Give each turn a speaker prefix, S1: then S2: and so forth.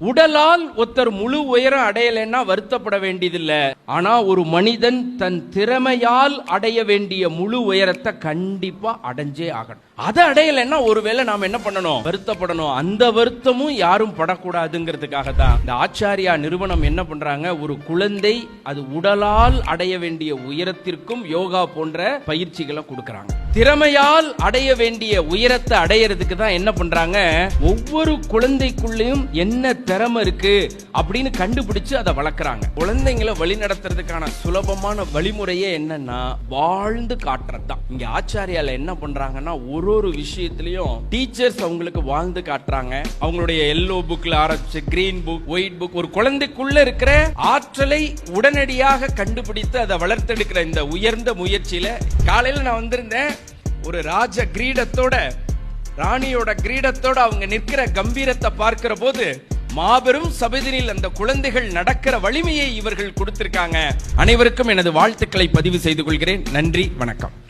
S1: உடலால் ஒருத்தர் முழு உயரம் அடையலைன்னா வருத்தப்பட வேண்டியதில்லை. ஆனா ஒரு மனிதன் தன் திறமையால் அடைய வேண்டிய முழு உயரத்தை கண்டிப்பா அடைஞ்சே ஆகணும். அதை அடையலைன்னா ஒருவேளை நாம என்ன பண்ணணும்? வருத்தப்படணும். அந்த வருத்தமும் யாரும் படக்கூடாதுங்கிறதுக்காக தான் இந்த ஆச்சாரியா நிறுவனம் என்ன பண்றாங்க, ஒரு குழந்தை அது உடலால் அடைய வேண்டிய உயரத்திற்கும் யோகா போன்ற பயிற்சிகளை கொடுக்கறாங்க. திறமையால் அடைய வேண்டிய உயரத்தை அடையிறதுக்கு தான் என்ன பண்றாங்க, ஒவ்வொரு குழந்தைக்குள்ளேயும் என்ன திறமை இருக்கு அப்படின்னு கண்டுபிடிச்சு அதை வளர்க்கறாங்க. குழந்தைங்களை வழிநடத்துறதுக்கான சுலபமான வழிமுறையே என்னன்னா வாழ்ந்து காட்டுறது தான். இங்க ஆச்சாரியால என்ன பண்றாங்கன்னா ஒரு விஷயத்திலையும் டீச்சர்ஸ் அவங்களுக்கு வாழ்ந்து காட்டுறாங்க. அவங்களுடைய எல்லோ புக்ல ஆரம்பிச்சு கிரீன் புக், ஒயிட் புக், ஒரு குழந்தைக்குள்ள இருக்கிற ஆற்றலை உடனடியாக கண்டுபிடித்து அதை வளர்த்தெடுக்கிற இந்த உயர்ந்த முயற்சியில காலையில நான் வந்திருந்தேன். ஒரு ராஜ கிரீடத்தோட, ராணியோட கிரீடத்தோட அவங்க நிற்கிற கம்பீரத்தை பார்க்கிற போது மாபெரும் சபைதனில் அந்த குழந்தைகள் நடக்கிற வலிமையை இவர்கள் கொடுத்திருக்காங்க. அனைவருக்கும் எனது வாழ்த்துக்களை பதிவு செய்து கொள்கிறேன். நன்றி, வணக்கம்.